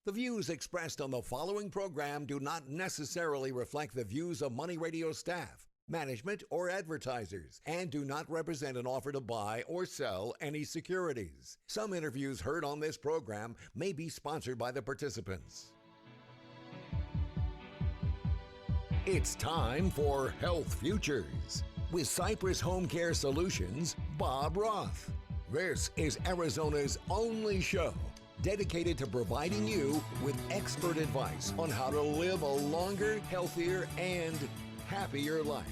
The views expressed on the following program do not necessarily reflect the views of Money Radio staff, management, or advertisers, and do not represent an offer to buy or sell any securities. Some interviews heard on this program may be sponsored by the participants. It's time for Health Futures with Cypress HomeCare Solutions, Bob Roth. This is Arizona's only show dedicated to providing you with expert advice on how to live a longer, healthier, and happier life.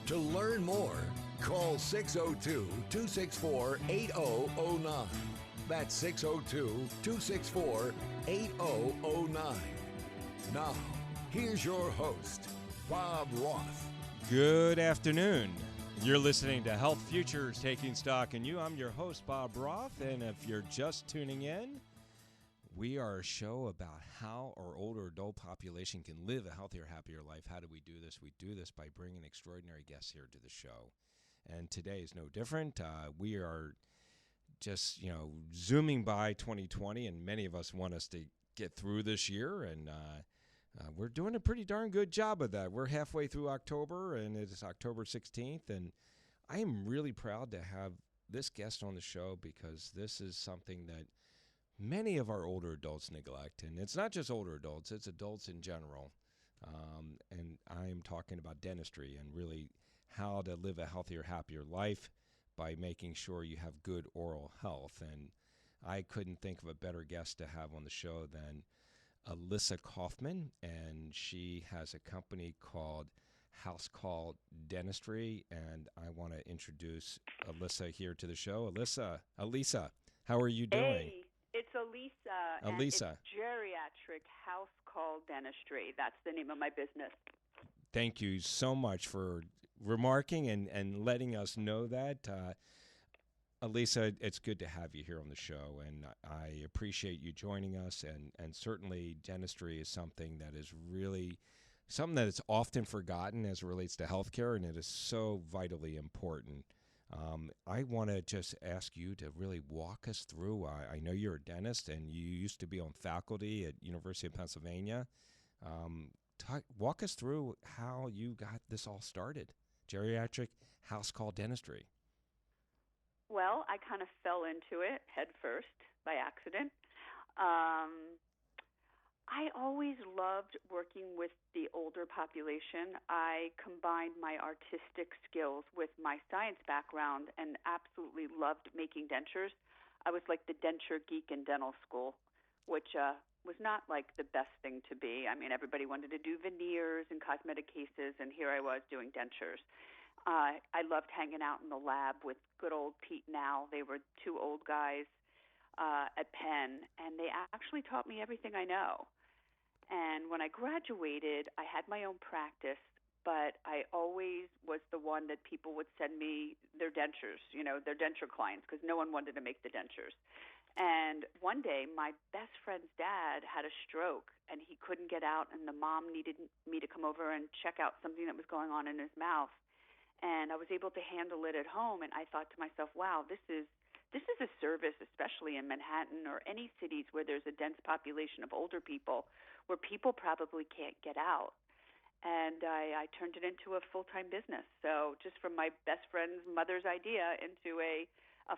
To learn more, call 602-264-8009. That's 602-264-8009. Now, here's your host, Bob Roth. Good afternoon. You're listening to Health Futures, Taking Stock in You. I'm your host, Bob Roth, and if you're just tuning in, we are a show about how our older adult population can live a healthier, happier life. How do we do this? We do this by bringing extraordinary guests here to the show. And today is no different. We are just, zooming by 2020, and many of us want us to get through this year, and we're doing a pretty darn good job of that. We're halfway through October, and it's October 16th, and I am really proud to have this guest on the show because this is something that many of our older adults neglect, and it's not just older adults, it's adults in general. And I'm talking about dentistry and really how to live a healthier, happier life by making sure you have good oral health. And I couldn't think of a better guest to have on the show than Alisa Kauffman, and she has a company called House Call Dentistry, and I want to introduce Alisa here to the show. Alisa, how are you doing? Hey. It's Alisa, and it's Geriatric House Call Dentistry. That's the name of my business. Thank you so much for remarking and letting us know that. Alisa, it's good to have you here on the show, and I appreciate you joining us, and certainly dentistry is something that is often forgotten as it relates to healthcare, and it is so vitally important. I want to just ask you to really walk us through. I know you're a dentist, and you used to be on faculty at University of Pennsylvania. Walk us through how you got this all started, Geriatric House Call Dentistry. Well, I kind of fell into it head first by accident. I always loved working with the older population. I combined my artistic skills with my science background and absolutely loved making dentures. I was like the denture geek in dental school, which was not like the best thing to be. I mean, everybody wanted to do veneers and cosmetic cases, and here I was doing dentures. I loved hanging out in the lab with good old Pete and Al. They were two old guys at Penn, and they actually taught me everything I know. And when I graduated, I had my own practice, but I always was the one that people would send me their dentures, their denture clients, because no one wanted to make the dentures. And one day, my best friend's dad had a stroke, and he couldn't get out, and the mom needed me to come over and check out something that was going on in his mouth. And I was able to handle it at home, and I thought to myself, wow, this is a service, especially in Manhattan or any cities where there's a dense population of older people, where people probably can't get out. And I turned it into a full-time business. So just from my best friend's mother's idea into a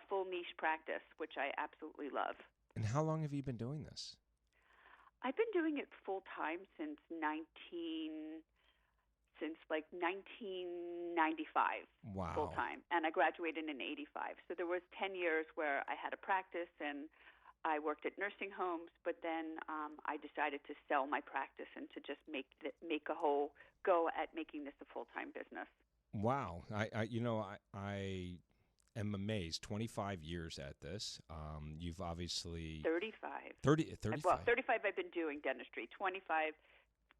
full niche practice, which I absolutely love. And how long have you been doing this? I've been doing it full-time since 1995. Wow. Full-time. And I graduated in 85. So there was 10 years where I had a practice and I worked at nursing homes, but then I decided to sell my practice and to just make a whole go at making this a full-time business. Wow. I am amazed. 25 years at this. You've obviously... 35. 35. Well, 35 I've been doing dentistry. 25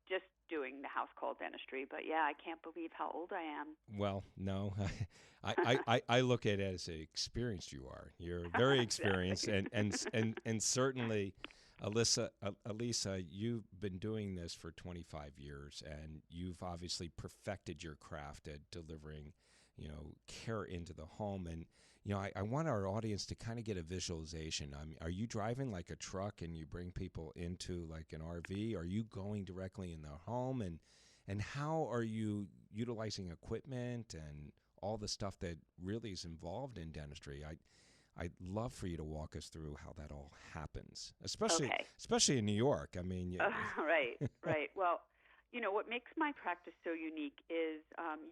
just doing the house call dentistry. But yeah, I can't believe how old I am. Well, no, I look at it as experienced you are. You're very experienced, Exactly. and certainly, Alisa, you've been doing this for 25 years, and you've obviously perfected your craft at delivering, care into the home. And I want our audience to kind of get a visualization. Are you driving like a truck and you bring people into like an RV? Are you going directly in their home? And how are you utilizing equipment and all the stuff that really is involved in dentistry? I'd love for you to walk us through how that all happens, especially in New York. I mean, Right, right. Well, what makes my practice so unique is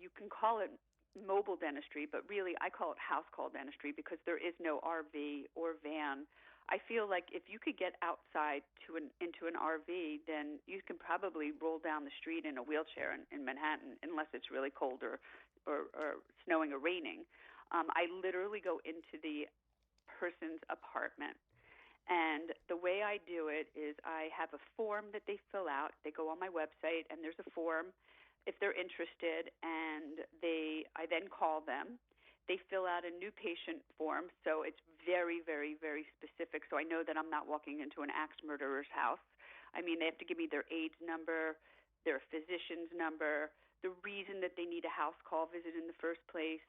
you can call it mobile dentistry, but really I call it house call dentistry because there is no RV or van. I feel like if you could get outside into an RV, then you can probably roll down the street in a wheelchair in Manhattan, unless it's really cold or snowing or raining. I literally go into the person's apartment. And the way I do it is I have a form that they fill out. They go on my website, and there's a form if they're interested, and I then call them. They fill out a new patient form, so it's very, very, very specific, so I know that I'm not walking into an axe murderer's house. I mean, they have to give me their AIDS number, their physician's number, the reason that they need a house call visit in the first place,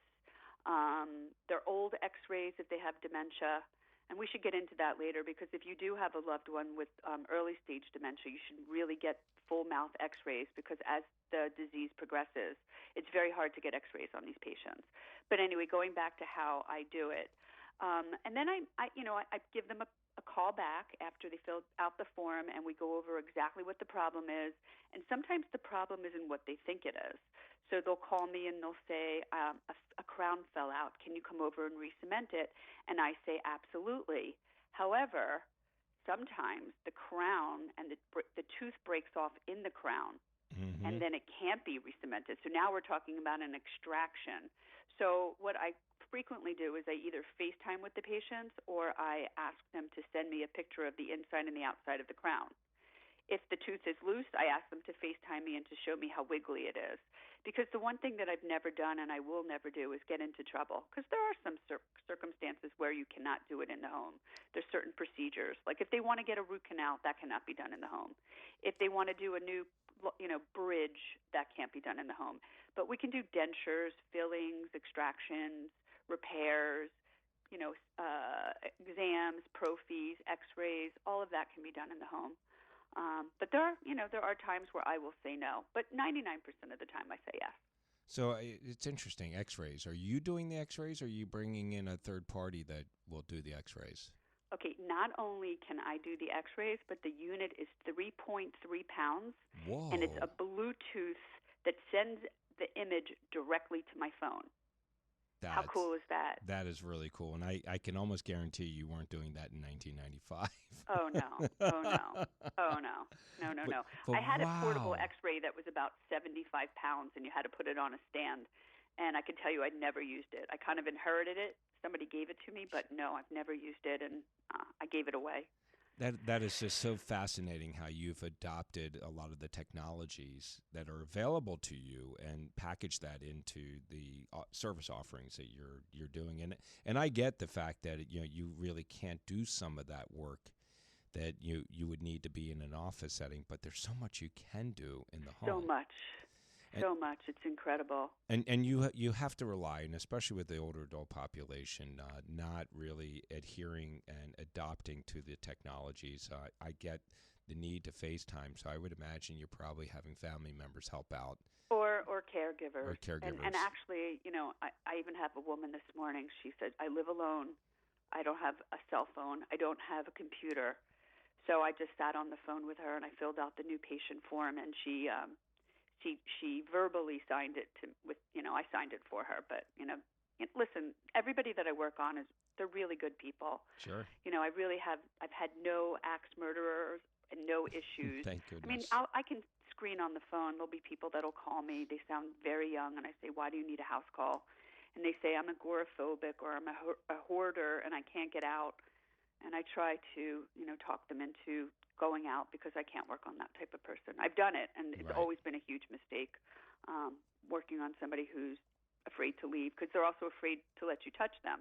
their old x-rays if they have dementia. And we should get into that later, because if you do have a loved one with early stage dementia, you should really get full mouth x-rays, because as the disease progresses, it's very hard to get x-rays on these patients. But anyway, going back to how I do it. And then I give them a call back after they fill out the form, and we go over exactly what the problem is. And sometimes the problem isn't what they think it is. So they'll call me and they'll say, a crown fell out. Can you come over and re-cement it? And I say, absolutely. However, sometimes the crown and the tooth breaks off in the crown, and then it can't be re-cemented. So now we're talking about an extraction. So what I frequently do is I either FaceTime with the patients, or I ask them to send me a picture of the inside and the outside of the crown. If the tooth is loose, I ask them to FaceTime me and to show me how wiggly it is. Because the one thing that I've never done and I will never do is get into trouble. Because there are some circumstances where you cannot do it in the home. There's certain procedures. Like if they want to get a root canal, that cannot be done in the home. If they want to do a new bridge, that can't be done in the home. But we can do dentures, fillings, extractions, repairs, exams, prophies, x-rays, all of that can be done in the home. But there are times where I will say no, but 99% of the time I say yes. So it's interesting. X-rays. Are you doing the X-rays, or are you bringing in a third party that will do the X-rays? Okay, not only can I do the X-rays, but the unit is 3.3 pounds. Whoa. And it's a Bluetooth that sends the image directly to my phone. How cool is that? That is really cool. And I can almost guarantee you weren't doing that in 1995. Oh, no. No. But I had wow. a portable X-ray that was about 75 pounds, and you had to put it on a stand. And I can tell you I'd never used it. I kind of inherited it. Somebody gave it to me, but no, I've never used it, and I gave it away. That is just so fascinating how you've adopted a lot of the technologies that are available to you and packaged that into the service offerings that you're doing. And I get the fact that you really can't do some of that work that you would need to be in an office setting, but there's so much you can do in the home. So much. It's incredible. And you have to rely, and especially with the older adult population, not really adhering and adopting to the technologies. I get the need to FaceTime, so I would imagine you're probably having family members help out. Or caregivers. And actually, I even have a woman this morning. She said, I live alone. I don't have a cell phone. I don't have a computer. So I just sat on the phone with her, and I filled out the new patient form, and she verbally signed it I signed it for her. But listen, everybody that I work on they're really good people. Sure. I've had no axe murderers and no issues. Thank goodness. I mean, I can screen on the phone. There'll be people that'll call me. They sound very young, and I say, why do you need a house call? And they say, I'm agoraphobic, or I'm a hoarder and I can't get out. And I try to talk them into going out, because I can't work on that type of person. I've done it, and it's always been a huge mistake working on somebody who's afraid to leave, because they're also afraid to let you touch them.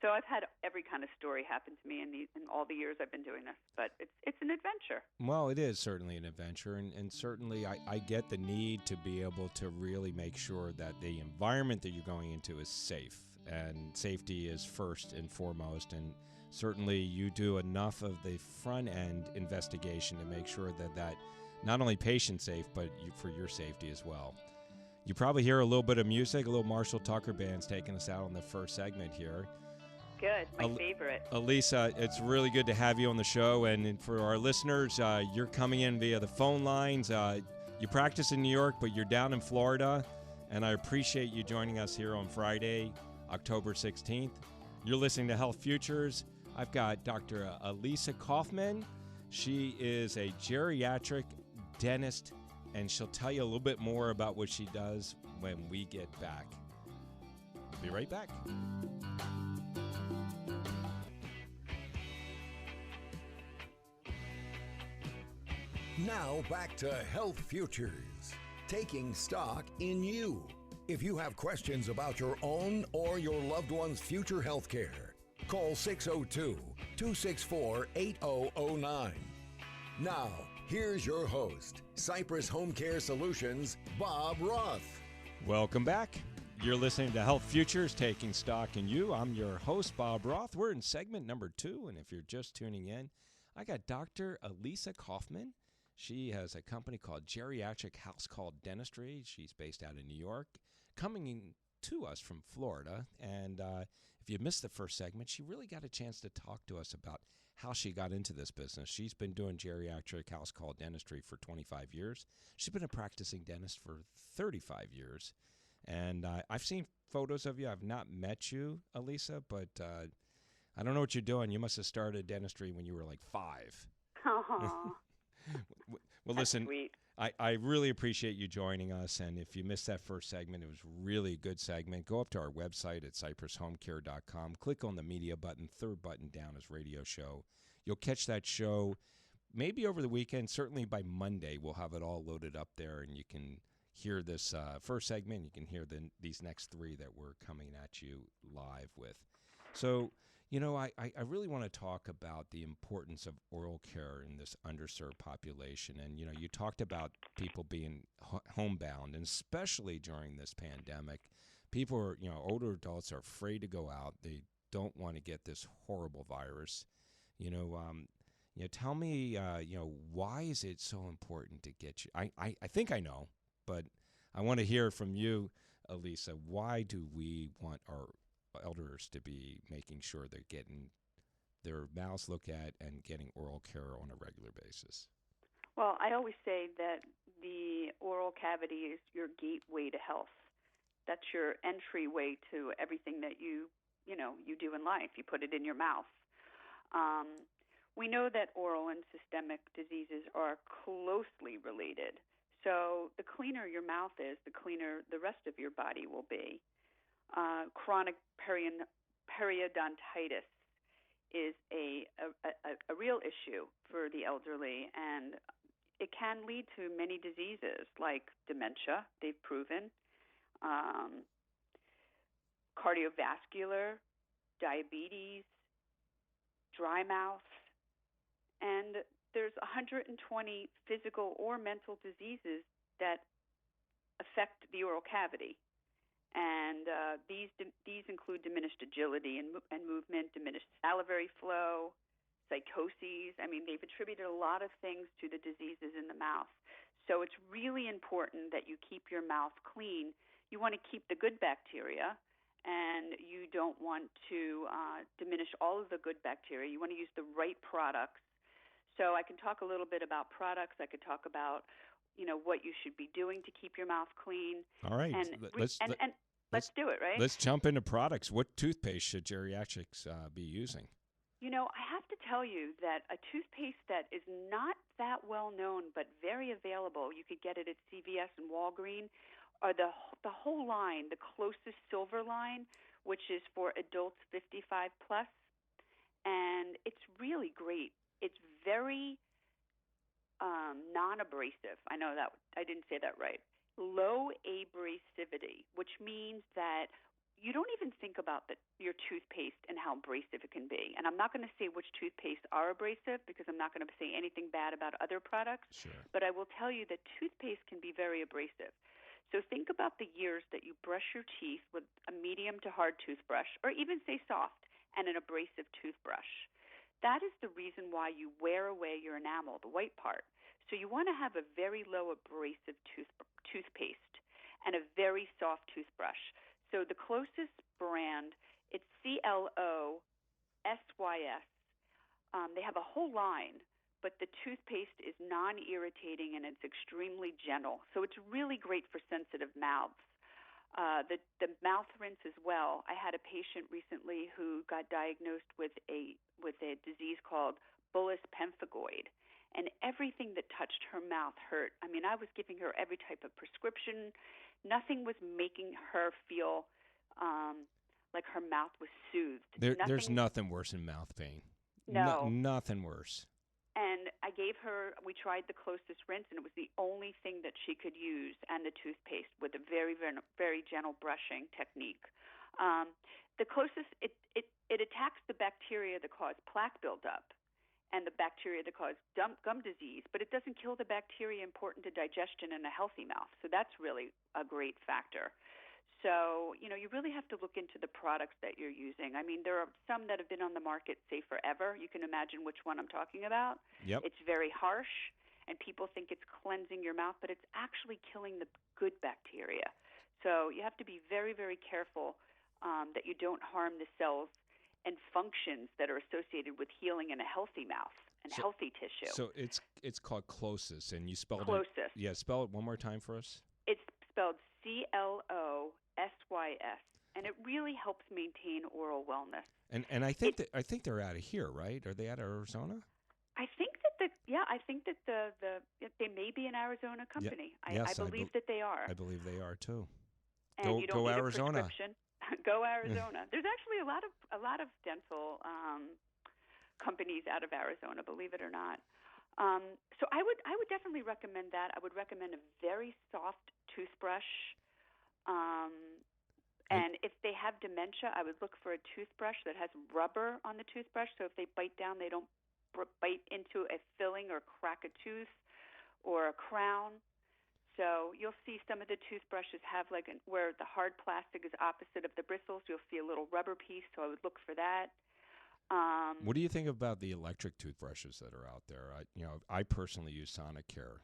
So I've had every kind of story happen to me in all the years I've been doing this, but it's an adventure. Well, it is certainly an adventure, and certainly I get the need to be able to really make sure that the environment that you're going into is safe and safety is first and foremost. And certainly you do enough of the front end investigation to make sure that not only patient safe, but for your safety as well. You probably hear a little bit of music, a little Marshall Tucker band's taking us out on the first segment here. Good, my favorite. Alisa, it's really good to have you on the show. And for our listeners, you're coming in via the phone lines. You practice in New York, but you're down in Florida. And I appreciate you joining us here on Friday, October 16th. You're listening to Health Futures. I've got Dr. Alisa Kauffman. She is a geriatric dentist, and she'll tell you a little bit more about what she does when we get back. We'll be right back. Now back to Health Futures, taking stock in you. If you have questions about your own or your loved one's future health care, call 602-264-8009. Now, here's your host, Cypress HomeCare Solutions, Bob Roth. Welcome back. You're listening to Health Futures, taking stock in you. I'm your host, Bob Roth. We're in segment number 2, and if you're just tuning in, I got Dr. Alisa Kauffman. She has a company called Geriatric House Called Dentistry. She's based out in New York, coming in to us from Florida. And if you missed the first segment, she really got a chance to talk to us about how she got into this business. She's been doing geriatric house call dentistry for 25 years. She's been a practicing dentist for 35 years. And I've seen photos of you. I've not met you, Alisa, but I don't know what you're doing. You must have started dentistry when you were like 5. Well, listen, I really appreciate you joining us. And if you missed that first segment, it was really a good segment. Go up to our website at cypresshomecare.com. Click on the media button. Third button down is radio show. You'll catch that show maybe over the weekend. Certainly by Monday, we'll have it all loaded up there, and you can hear this first segment. You can hear these next 3 that we're coming at you live with. So, you know, I really want to talk about the importance of oral care in this underserved population. And, you know, you talked about people being homebound, and especially during this pandemic, people are, you know, older adults are afraid to go out. They don't want to get this horrible virus. Tell me, why is it so important to get you? I think I know, but I want to hear from you, Alisa. Why do we want our elders to be making sure they're getting their mouths looked at and getting oral care on a regular basis? Well, I always say that the oral cavity is your gateway to health. That's your entryway to everything that you do in life. You put it in your mouth. We know that oral and systemic diseases are closely related. So the cleaner your mouth is, the cleaner the rest of your body will be. Chronic periodontitis is a real issue for the elderly, and it can lead to many diseases like dementia, they've proven, cardiovascular, diabetes, dry mouth, and there's 120 physical or mental diseases that affect the oral cavity. And these include diminished agility and movement, diminished salivary flow, psychoses. I mean, they've attributed a lot of things to the diseases in the mouth. So it's really important that you keep your mouth clean. You want to keep the good bacteria, and you don't want to diminish all of the good bacteria. You want to use the right products. So I can talk a little bit about products. I could talk about what you should be doing to keep your mouth clean. All right. Let's do it, right? Let's jump into products. What toothpaste should geriatrics be using? I have to tell you that a toothpaste that is not that well known but very available, you could get it at CVS and Walgreens, are the whole line, the closest silver line, which is for adults 55 plus, and it's really great. It's very non-abrasive. I know that I didn't say that right. Low abrasivity, which means that you don't even think about your toothpaste and how abrasive it can be. And I'm not going to say which toothpaste are abrasive because I'm not going to say anything bad about other products. Sure. But I will tell you that toothpaste can be very abrasive. So think about the years that you brush your teeth with a medium to hard toothbrush, or even say soft, and an abrasive toothbrush. That is the reason why you wear away your enamel, the white part. So you want to have a very low abrasive toothpaste and a very soft toothbrush. So the closest brand, it's CLOSYS. They have a whole line, but the toothpaste is non-irritating and it's extremely gentle. So it's really great for sensitive mouths. The mouth rinse as well. I had a patient recently who got diagnosed with a disease called bullous pemphigoid, and everything that touched her mouth hurt. I mean, I was giving her every type of prescription. Nothing was making her feel like her mouth was soothed. There's nothing worse than mouth pain. No. Nothing worse. And I gave her, we tried the closest rinse, and it was the only thing that she could use, and the toothpaste with a very, very, very gentle brushing technique. The closest, it attacks the bacteria that cause plaque buildup and the bacteria that cause gum disease, but it doesn't kill the bacteria important to digestion in a healthy mouth. So that's really a great factor. So, you really have to look into the products that you're using. I mean, there are some that have been on the market, say, forever. You can imagine which one I'm talking about. Yep. It's very harsh, and people think it's cleansing your mouth, but it's actually killing the good bacteria. So you have to be very, very careful that you don't harm the cells and functions that are associated with healing in a healthy mouth and healthy tissue. So it's called Closis, and you spelled Closis. it. Yeah, spell it one more time for us. It's spelled CLOSYS, and it really helps maintain oral wellness. And I think they're out of here, right? Are they out of Arizona? I think that they may be an Arizona company. Yeah. I believe that they are. I believe they are too. And you don't go need Arizona. a prescription. Go Arizona. There's actually a lot of dental companies out of Arizona, believe it or not. So I would definitely recommend that. I would recommend a very soft toothbrush. And if they have dementia, I would look for a toothbrush that has rubber on the toothbrush, so if they bite down, they don't bite into a filling or crack a tooth or a crown. So you'll see some of the toothbrushes have where the hard plastic is opposite of the bristles, you'll see a little rubber piece, so I would look for that. What do you think about the electric toothbrushes that are out there? I personally use Sonicare.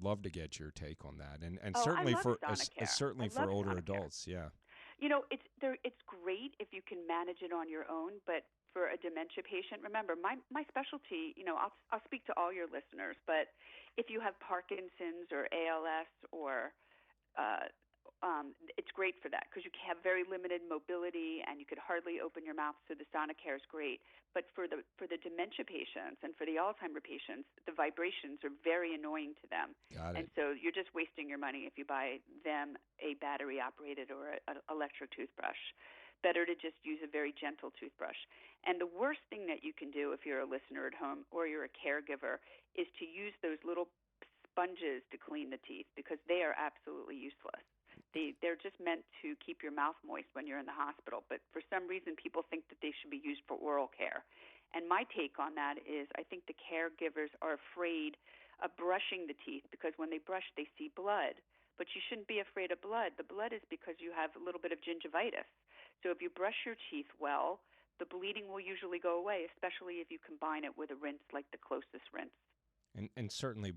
Love to get your take on that, and certainly for older adults. Yeah. It's great if you can manage it on your own, but for a dementia patient, remember my specialty. I'll speak to all your listeners, but if you have Parkinson's or ALS or it's great for that because you have very limited mobility and you could hardly open your mouth, so the Sonicare is great. But for the dementia patients and for the Alzheimer patients, the vibrations are very annoying to them. Got it. And so you're just wasting your money if you buy them a battery-operated or an electric toothbrush. Better to just use a very gentle toothbrush. And the worst thing that you can do if you're a listener at home or you're a caregiver is to use those little sponges to clean the teeth because they are absolutely useless. They're just meant to keep your mouth moist when you're in the hospital, but for some reason people think that they should be used for oral care. And my take on that is I think the caregivers are afraid of brushing the teeth because when they brush they see blood. But you shouldn't be afraid of blood. The blood is because you have a little bit of gingivitis. So if you brush your teeth well, the bleeding will usually go away, especially if you combine it with a rinse like the closest rinse. And certainly,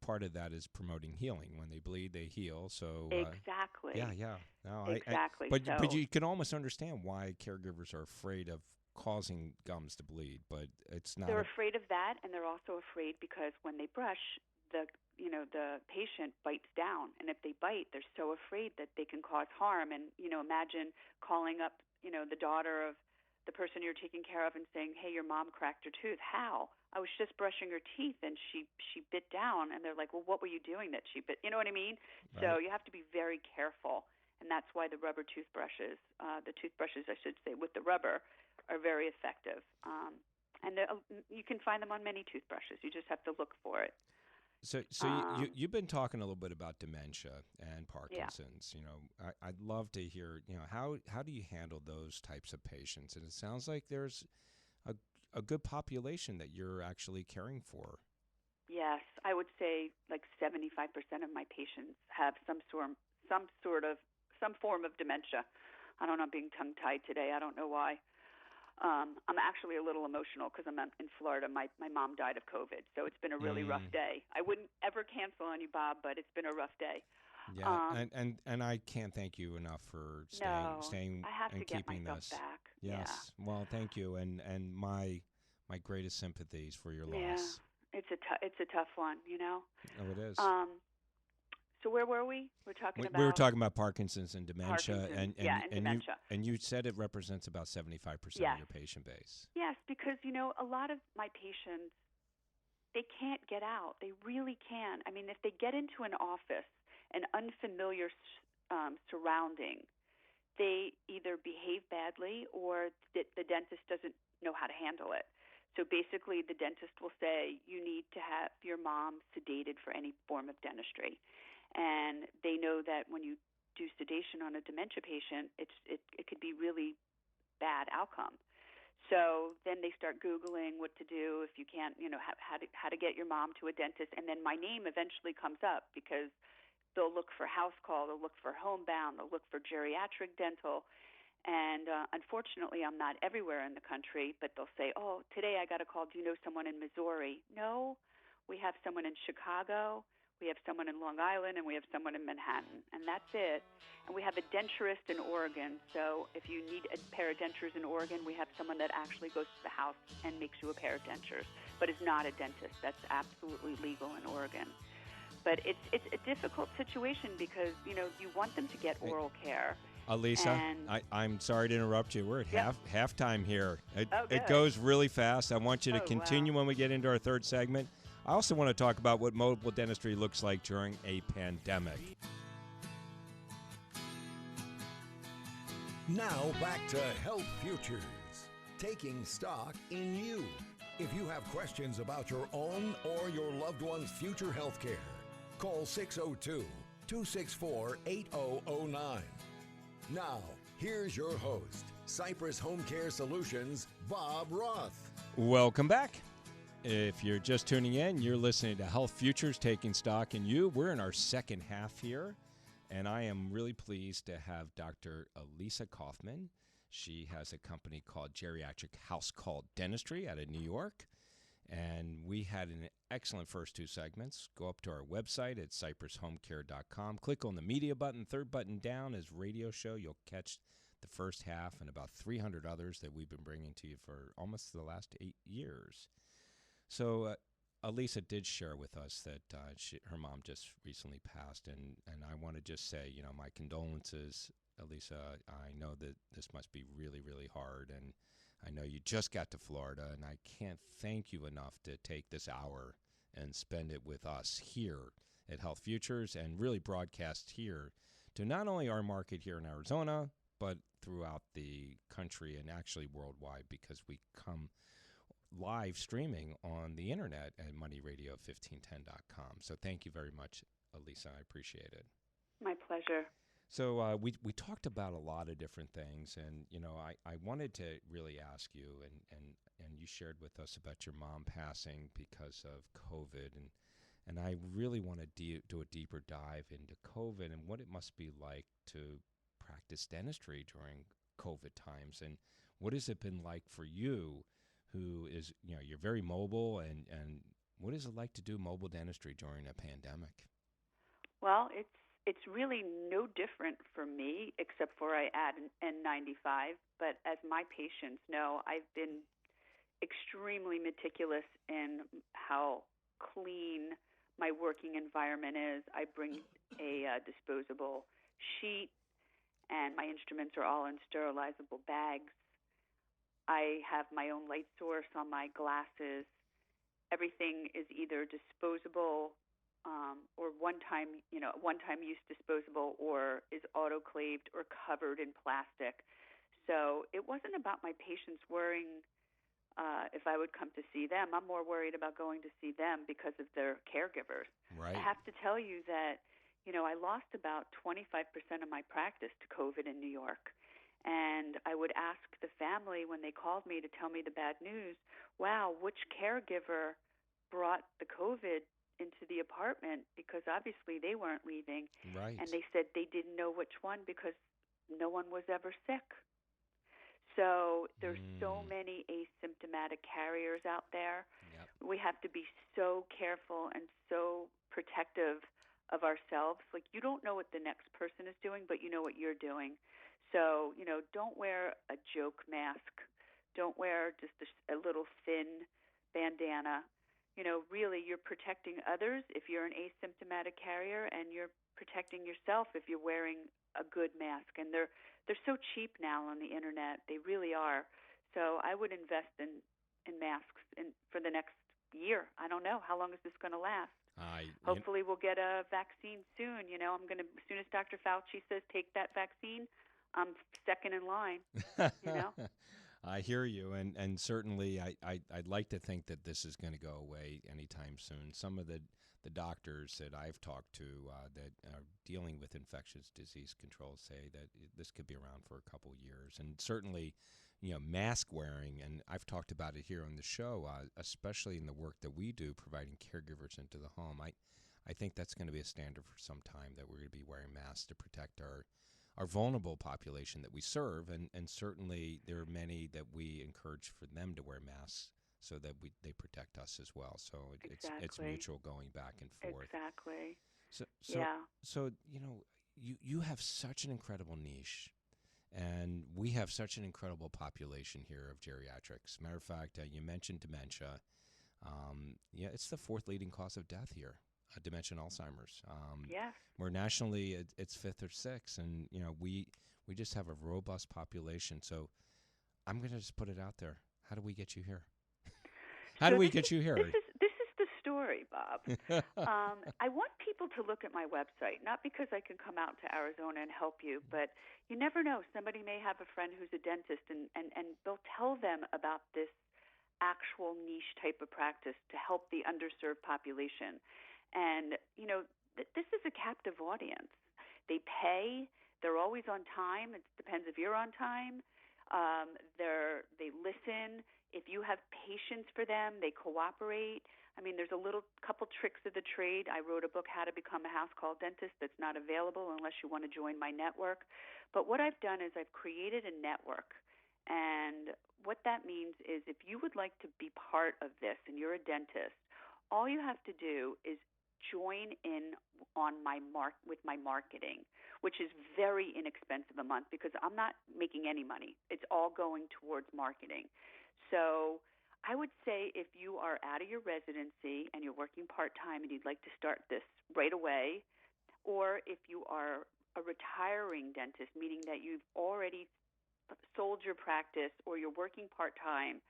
part of that is promoting healing. When they bleed, they heal. So exactly. Yeah. No, exactly. But you can almost understand why caregivers are afraid of causing gums to bleed. But it's not. They're afraid of that, and they're also afraid because when they brush, the patient bites down, and if they bite, they're so afraid that they can cause harm. And imagine calling up the daughter of the person you're taking care of and saying, "Hey, your mom cracked her tooth." How? I was just brushing her teeth and she bit down. And they're like, "Well, what were you doing that she bit?" You know what I mean? Right. So you have to be very careful. And that's why the rubber toothbrushes, the toothbrushes, I should say, with the rubber are very effective. And you can find them on many toothbrushes. You just have to look for it. So you've been talking a little bit about dementia and Parkinson's. Yeah. I'd love to hear, how do you handle those types of patients? And it sounds like there's a good population that you're actually caring for. Yes, I would say like 75% of my patients have some form of dementia. I don't know, I'm being tongue-tied today. I don't know why. I'm actually a little emotional because I'm in Florida. My mom died of COVID, so it's been a really rough day. I wouldn't ever cancel on you, Bob, but it's been a rough day. Yeah, and I can't thank you enough for staying I have and to get keeping myself this. back. Yes. Yeah. Well, thank you, and my greatest sympathies for your Yeah, loss. it's a tough one, you know. Oh, it is. So where were we? We're talking about We were talking about Parkinson's and dementia, Parkinson's, and dementia. You said it represents about 75% of your patient base. Yes, because a lot of my patients, they can't get out. They really can. I mean, if they get into an office, an unfamiliar surrounding, they either behave badly or the dentist doesn't know how to handle it. So basically, the dentist will say, you need to have your mom sedated for any form of dentistry. And they know that when you do sedation on a dementia patient, it could be really bad outcome. So then they start Googling what to do if you can't, how to get your mom to a dentist. And then my name eventually comes up because they'll look for house call, they'll look for homebound, they'll look for geriatric dental. And unfortunately, I'm not everywhere in the country, but they'll say, oh, today I got a call. Do you know someone in Missouri? No, we have someone in Chicago. We have someone in Long Island, and we have someone in Manhattan, and that's it. And we have a denturist in Oregon, so if you need a pair of dentures in Oregon, we have someone that actually goes to the house and makes you a pair of dentures, but is not a dentist. That's absolutely legal in Oregon. But it's a difficult situation because, you want them to get oral care. Alisa, I'm sorry to interrupt you. We're at halftime here. It goes really fast. I want you to continue when we get into our third segment. I also want to talk about what mobile dentistry looks like during a pandemic. Now back to Health Futures, taking stock in you. If you have questions about your own or your loved one's future health care, call 602-264-8009. Now, here's your host, Cypress HomeCare Solutions, Bob Roth. Welcome back. If you're just tuning in, you're listening to Health Futures, Taking Stock in You. We're in our second half here, and I am really pleased to have Dr. Alisa Kauffman. She has a company called Geriatric House Call Dentistry out of New York, and we had an excellent first two segments. Go up to our website at cypresshomecare.com. Click on the media button. Third button down is radio show. You'll catch the first half and about 300 others that we've been bringing to you for almost the last 8 years. So Alisa did share with us that her mom just recently passed, and I want to just say, my condolences, Alisa. I know that this must be really, really hard, and I know you just got to Florida, and I can't thank you enough to take this hour and spend it with us here at Health Futures and really broadcast here to not only our market here in Arizona, but throughout the country and actually worldwide, because we come live streaming on the internet at moneyradio1510.com. So thank you very much, Alisa. I appreciate it. My pleasure. So we talked about a lot of different things, and I wanted to really ask you, and you shared with us about your mom passing because of COVID, and I really want to do a deeper dive into COVID and what it must be like to practice dentistry during COVID times, and what has it been like for you, who is, you're very mobile, and what is it like to do mobile dentistry during a pandemic? Well, it's really no different for me, except for I add an N95. But as my patients know, I've been extremely meticulous in how clean my working environment is. I bring a disposable sheet, and my instruments are all in sterilizable bags. I have my own light source on my glasses. Everything is either disposable or one-time use disposable, or is autoclaved or covered in plastic. So it wasn't about my patients worrying if I would come to see them. I'm more worried about going to see them because of their caregivers. Right. I have to tell you that, I lost about 25% of my practice to COVID in New York. And I would ask the family when they called me to tell me the bad news, wow, which caregiver brought the COVID into the apartment because obviously they weren't leaving. Right. And they said they didn't know which one because no one was ever sick. So there's so many asymptomatic carriers out there. Yep. We have to be so careful and so protective of ourselves. Like, you don't know what the next person is doing, but you know what you're doing. So, don't wear a joke mask. Don't wear just a little thin bandana. Really, you're protecting others if you're an asymptomatic carrier, and you're protecting yourself if you're wearing a good mask. And they're so cheap now on the internet. They really are. So I would invest in masks for the next year. I don't know. How long is this going to last? Hopefully we'll get a vaccine soon. As soon as Dr. Fauci says take that vaccine, I'm second in line. I hear you, and certainly I'd like to think that this is going to go away anytime soon. Some of the doctors that I've talked to that are dealing with infectious disease control say that this could be around for a couple years. And certainly, mask wearing, and I've talked about it here on the show, especially in the work that we do providing caregivers into the home. I think that's going to be a standard for some time, that we're going to be wearing masks to protect our vulnerable population that we serve, and certainly there are many that we encourage for them to wear masks so that they protect us as well. So it's mutual going back and forth. Exactly. So you have such an incredible niche, and we have such an incredible population here of geriatrics. Matter of fact, you mentioned dementia. It's the fourth leading cause of death here. Dementia and Alzheimer's. Yes. We're nationally, it's fifth or sixth, and we just have a robust population. So I'm going to just put it out there. How do we get you here? How do we get you here? This is the story, Bob. I want people to look at my website, not because I can come out to Arizona and help you, but you never know. Somebody may have a friend who's a dentist, and they'll tell them about this actual niche type of practice to help the underserved population. And, this is a captive audience. They pay. They're always on time. It depends if you're on time. They listen. If you have patience for them, they cooperate. I mean, there's a couple tricks of the trade. I wrote a book, How to Become a House Call Dentist, that's not available unless you want to join my network. But what I've done is I've created a network. And what that means is if you would like to be part of this and you're a dentist, all you have to do is join in on with my marketing, which is very inexpensive a month because I'm not making any money. It's all going towards marketing. So I would say if you are out of your residency and you're working part-time and you'd like to start this right away, or if you are a retiring dentist, meaning that you've already sold your practice or you're working part-time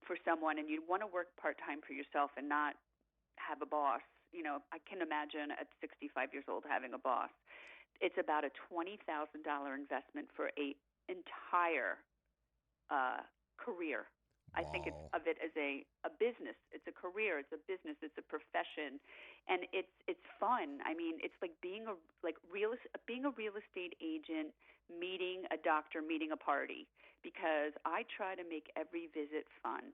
for someone and you want to work part-time for yourself and not have a boss. I can imagine at 65 years old having a boss. It's about a $20,000 investment for an entire career. Wow. I think of it as a business. It's a career. It's a business. It's a profession, and it's fun. I mean, it's like being a real estate agent, meeting a doctor, meeting a party. Because I try to make every visit fun.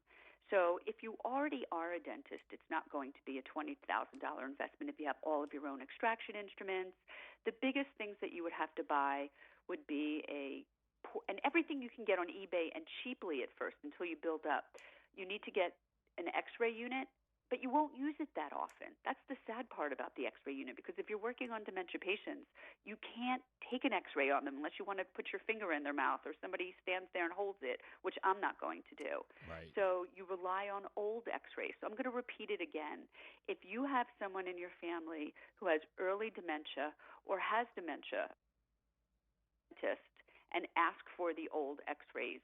So if you already are a dentist, it's not going to be a $20,000 investment if you have all of your own extraction instruments. The biggest things that you would have to buy would be and everything you can get on eBay and cheaply at first until you build up. You need to get an X-ray unit, but you won't use it that often. That's the sad part about the X-ray unit, because if you're working on dementia patients, you can't take an X-ray on them unless you want to put your finger in their mouth or somebody stands there and holds it, which I'm not going to do. Right. So you rely on old X-rays. So I'm going to repeat it again. If you have someone in your family who has early dementia or has dementia, and ask for the old X-rays.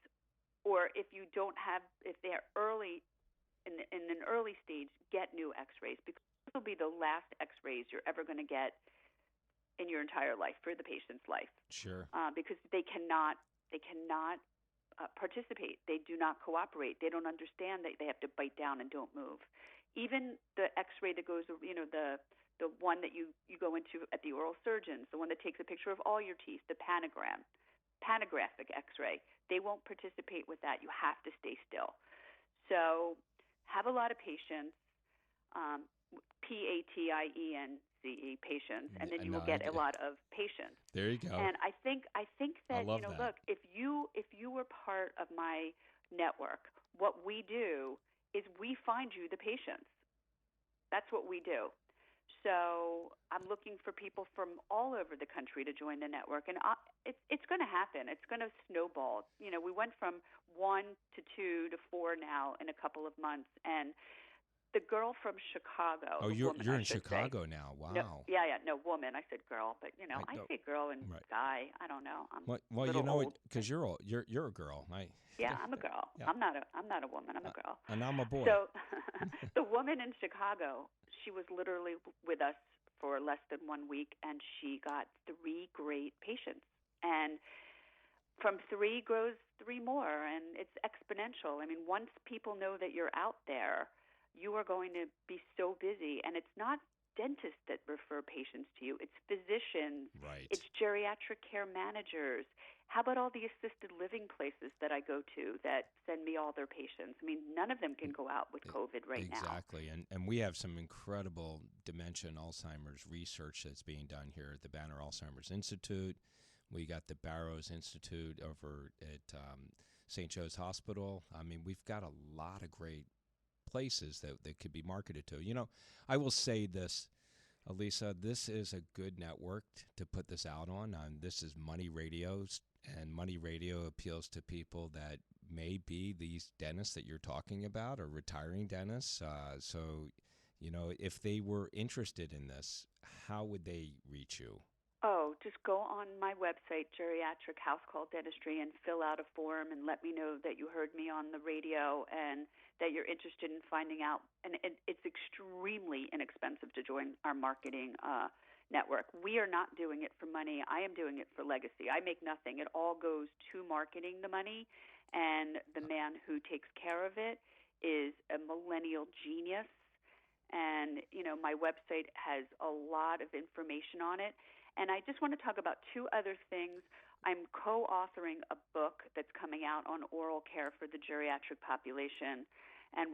Or if they're early, in an early stage, get new X-rays, because this will be the last X-rays you're ever going to get in your entire life, for the patient's life. Sure. Because they cannot participate. They do not cooperate. They don't understand that they have to bite down and don't move. Even the X-ray that goes, the one that you go into at the oral surgeons, the one that takes a picture of all your teeth, the panographic X-ray, they won't participate with that. You have to stay still. So have a lot of patience. PATIENCE, patients, and then you will get a lot of patients. There you go. And I think that, love that. look, if you were part of my network, what we do is we find you the patients. That's what we do. So I'm looking for people from all over the country to join the network, and it's going to happen. It's going to snowball. We went from 1 to 2 to 4 now in a couple of months, and the girl from Chicago. Oh, you're in Chicago now. Wow. No, woman. I said girl, but I say girl and guy. I don't know. I'm because you're old. You're a girl. I'm a girl. Yeah. I'm not a woman. I'm a girl. And I'm a boy. So the woman in Chicago, she was literally with us for less than 1 week, and she got 3 great patients. And from 3 grows 3 more, and it's exponential. I mean, once people know that you're out there, you are going to be so busy. And it's not dentists that refer patients to you. It's physicians. Right. It's geriatric care managers. How about all the assisted living places that I go to that send me all their patients? I mean, none of them can go out with COVID right now. Exactly. And we have some incredible dementia and Alzheimer's research that's being done here at the Banner Alzheimer's Institute. We got the Barrows Institute over at St. Joe's Hospital. I mean, we've got a lot of great places that could be marketed to. I will say this, Alisa, this is a good network to put this out on. This is Money Radio, and Money Radio appeals to people that may be these dentists that you're talking about or retiring dentists. So, if they were interested in this, how would they reach you? Oh, just go on my website, Geriatric House Call Dentistry, and fill out a form and let me know that you heard me on the radio and that you're interested in finding out. And it's extremely inexpensive to join our marketing network. We are not doing it for money. I am doing it for legacy. I make nothing. It all goes to marketing the money, and the man who takes care of it is a millennial genius. And, my website has a lot of information on it. And I just want to talk about 2 other things. I'm co-authoring a book that's coming out on oral care for the geriatric population, and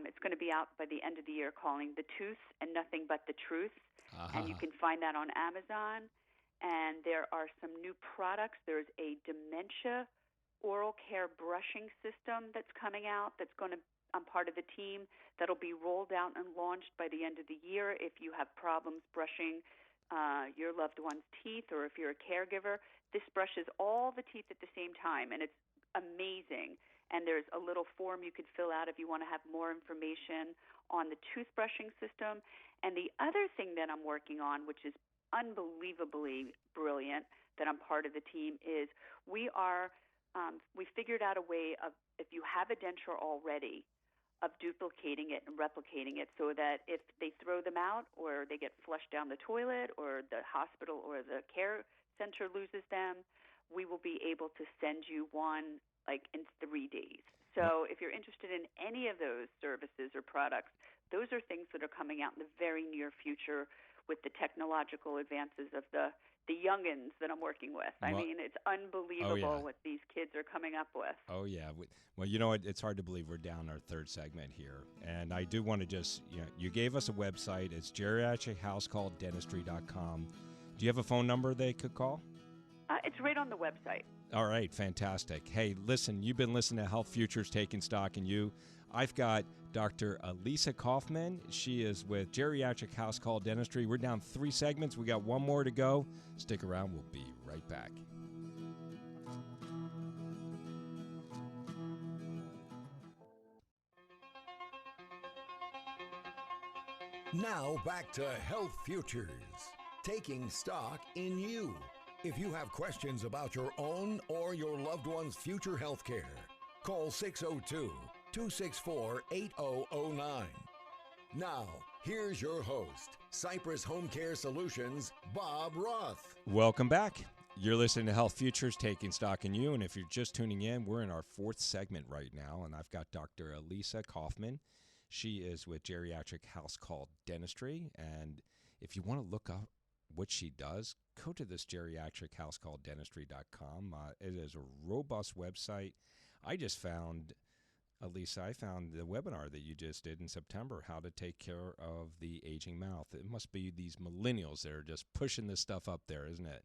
it's going to be out by the end of the year, calling The Tooth and Nothing But the Truth. Uh-huh. And you can find that on Amazon. And there are some new products. There's a dementia oral care brushing system that's coming out I'm part of the team that'll be rolled out and launched by the end of the year. If you have problems brushing your loved one's teeth, or if you're a caregiver, this brushes all the teeth at the same time, and it's amazing. And there's a little form you could fill out if you want to have more information on the toothbrushing system. And the other thing that I'm working on, which is unbelievably brilliant, that I'm part of the team, is we figured out a way of, if you have a denture already, of duplicating it and replicating it, so that if they throw them out or they get flushed down the toilet or the hospital or the care center loses them, we will be able to send you one in 3 days. So if you're interested in any of those services or products, those are things that are coming out in the very near future with the technological advances of the youngins that I'm working with. I mean, it's unbelievable what these kids are coming up with. Oh, yeah. Well, it's hard to believe we're down our 3rd segment here. And I do want to just, you gave us a website. It's geriatrichousecalldentistry.com. Do you have a phone number they could call? It's right on the website. All right. Fantastic. Hey, listen, you've been listening to Health Futures Taking Stock in You. I've got Dr. Alisa Kauffman. She is with Geriatric House Call Dentistry. We're down 3 segments. We got 1 more to go. Stick around. We'll be right back. Now back to Health Futures, taking stock in you. If you have questions about your own or your loved one's future health care, call 602-264-8009. Now, here's your host, Cypress HomeCare Solutions, Bob Roth. Welcome back. You're listening to Health Futures, Taking Stock in You. And if you're just tuning in, we're in our 4th segment right now. And I've got Dr. Alisa Kauffman. She is with Geriatric House Call Dentistry. And if you want to look up what she does, go to this geriatrichousecalldentistry.com. It is a robust website. I just found Alisa, I found the webinar that you just did in September, how to take care of the aging mouth. It must be these millennials that are just pushing this stuff up there, isn't it?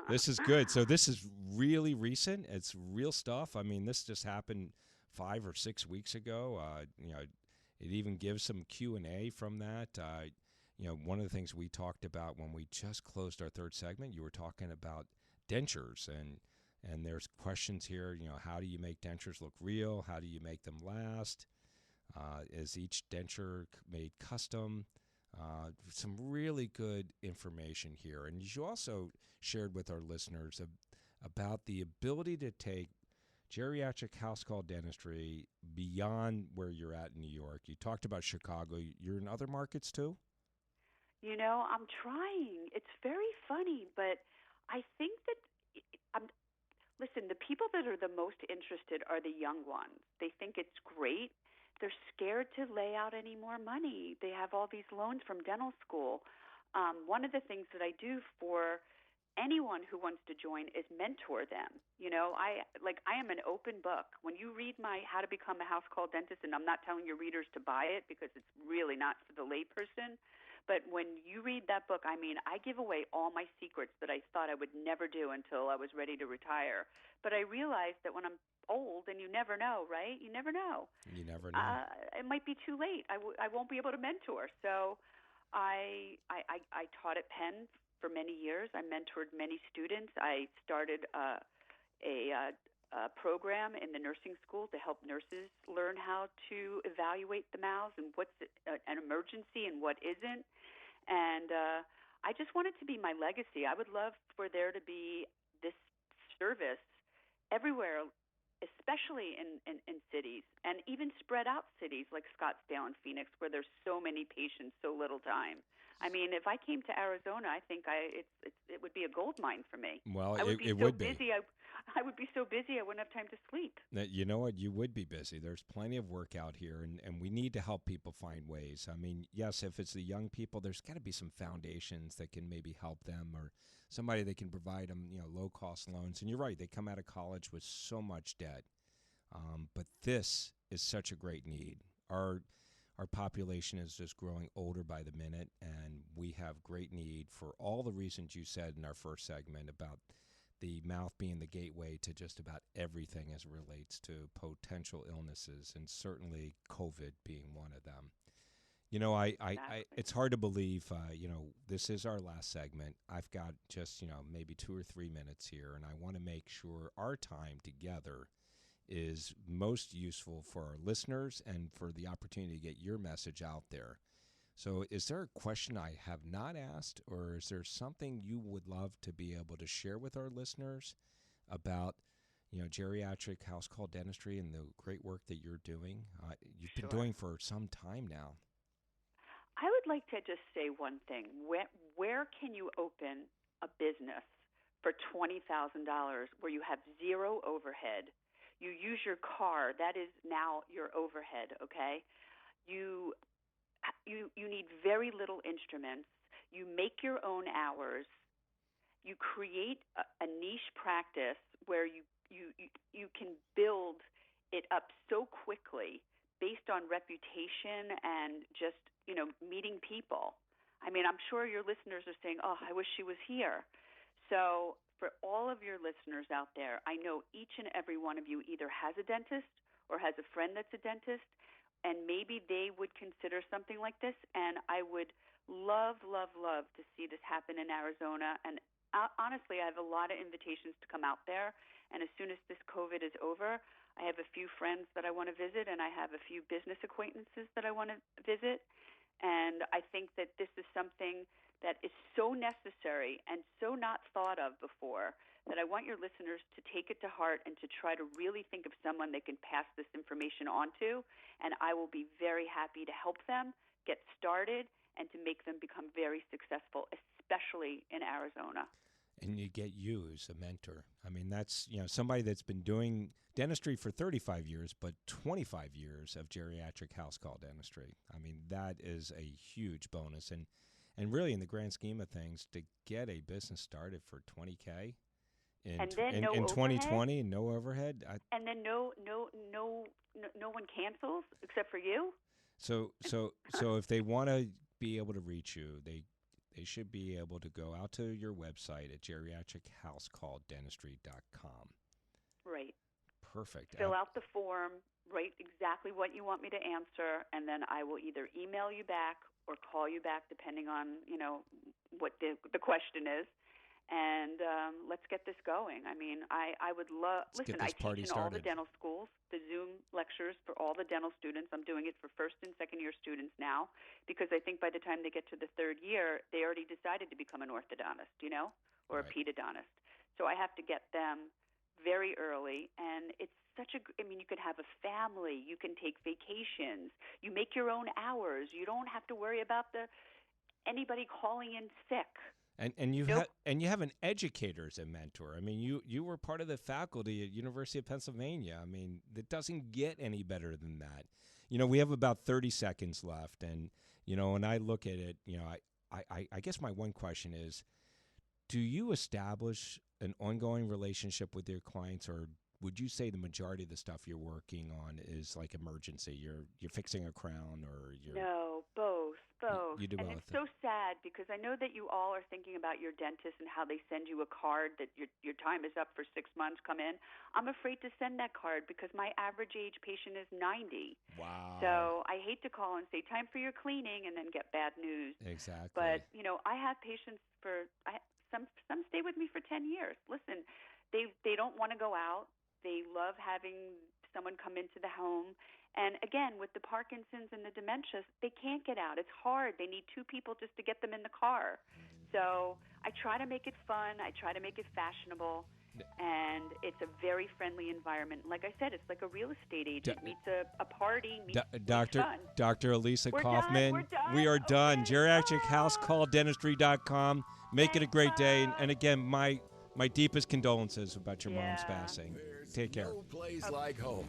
This is good. So this is really recent. It's real stuff. I mean, this just happened 5 or 6 weeks ago. It even gives some Q&A from that. One of the things we talked about when we just closed our third segment, you were talking about dentures, and there's questions here. How do you make dentures look real? How do you make them last? Is each denture made custom? Some really good information here. And you also shared with our listeners about the ability to take geriatric house call dentistry beyond where you're at in New York. You talked about Chicago. You're in other markets too? I'm trying. It's very funny, but I think that listen, the people that are the most interested are the young ones. They think it's great. They're scared to lay out any more money. They have all these loans from dental school. One of the things that I do for anyone who wants to join is mentor them. I am an open book. When you read my How to Become a House Call Dentist, and I'm not telling your readers to buy it because it's really not for the layperson, but when you read that book, I give away all my secrets that I thought I would never do until I was ready to retire. But I realized that when I'm old, and you never know, right? You never know. You never know. It might be too late. I won't be able to mentor. So I taught at Penn for many years. I mentored many students. I started a program in the nursing school to help nurses learn how to evaluate the mouths and what's an emergency and what isn't. And I just want it to be my legacy. I would love for there to be this service everywhere, especially in cities, and even spread out cities like Scottsdale and Phoenix, where there's so many patients, so little time. If I came to Arizona, I think it would be a gold mine for me. Well, I would be it so would be. busy. I would be so busy I wouldn't have time to sleep. You know what? You would be busy. There's plenty of work out here, and we need to help people find ways. Yes, if it's the young people, there's got to be some foundations that can maybe help them, or somebody that can provide them, low-cost loans. And you're right, they come out of college with so much debt. But this is such a great need. Our population is just growing older by the minute, and we have great need for all the reasons you said in our first segment about the mouth being the gateway to just about everything as it relates to potential illnesses, and certainly COVID being one of them. It's hard to believe, this is our last segment. I've got just, maybe 2 or 3 minutes here, and I want to make sure our time together is most useful for our listeners and for the opportunity to get your message out there. So is there a question I have not asked, or is there something you would love to be able to share with our listeners about, geriatric house call dentistry and the great work that you're doing? You've been doing for some time now. I would like to just say one thing. Where can you open a business for $20,000 where you have zero overhead? You use your car. That is now your overhead, okay? You need very little instruments. You make your own hours. You create a niche practice where you can build it up so quickly based on reputation and just, meeting people. I'm sure your listeners are saying, oh, I wish she was here. So for all of your listeners out there, I know each and every one of you either has a dentist or has a friend that's a dentist, and maybe they would consider something like this. And I would love, love, love to see this happen in Arizona. And honestly, I have a lot of invitations to come out there. And as soon as this COVID is over, I have a few friends that I want to visit, and I have a few business acquaintances that I want to visit. And I think that this is something that is so necessary and so not thought of before that I want your listeners to take it to heart and to try to really think of someone they can pass this information on to. And I will be very happy to help them get started and to make them become very successful, especially in Arizona. And you get you as a mentor. That's, somebody that's been doing dentistry for 35 years, but 25 years of geriatric house call dentistry. That is a huge bonus. And really, in the grand scheme of things, to get a business started for $20K And then no in overhead? 2020, no overhead. And then no one cancels except for you? So if they want to be able to reach you, they should be able to go out to your website at geriatrichousecalldentistry.com. Right. Perfect. Fill out the form, write exactly what you want me to answer, and then I will either email you back or call you back depending on, what the question is. And let's get this going. I mean, I would love. Listen, I teach in all the dental schools, the Zoom lectures for all the dental students. I'm doing it for first and second year students now because I think by the time they get to the third year, they already decided to become an orthodontist, or a pedodontist. So I have to get them very early, and it's such a. I mean, you could have a family. You can take vacations. You make your own hours. You don't have to worry about anybody calling in sick. And you have an educator as a mentor. I mean, you were part of the faculty at University of Pennsylvania. I mean, it doesn't get any better than that. We have about 30 seconds left, and when I look at it, I guess my one question is, do you establish an ongoing relationship with your clients, or would you say the majority of the stuff you're working on is like emergency? You're fixing a crown, or you're both. You do and both. It's so sad because I know that you all are thinking about your dentist and how they send you a card that your time is up for 6 months. Come in. I'm afraid to send that card because my average age patient is 90. Wow. So I hate to call and say time for your cleaning and then get bad news. Exactly. But I have patients some stay with me for 10 years. Listen, they don't want to go out. They love having someone come into the home. And again, with the Parkinson's and the dementias, they can't get out. It's hard. They need two people just to get them in the car. So I try to make it fun. I try to make it fashionable. And it's a very friendly environment. Like I said, it's like a real estate agent meets a party, meets Dr. Alisa Kauffman. We're done. We are done. Okay. GeriatrichHouseCallDentistry.com. Make it a great day. And again, my deepest condolences about your mom's passing. Take care. No place like home.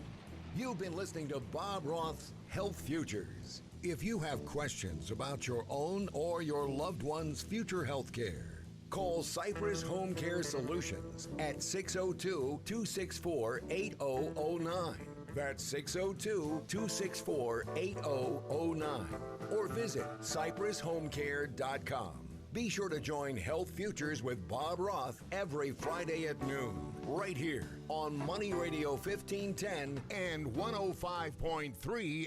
You've been listening to Bob Roth's Health Futures. If you have questions about your own or your loved one's future health care, call Cypress HomeCare Solutions at 602-264-8009. That's 602-264-8009. Or visit CypressHomeCare.com. Be sure to join Health Futures with Bob Roth every Friday at noon, right here on Money Radio 1510 and 105.3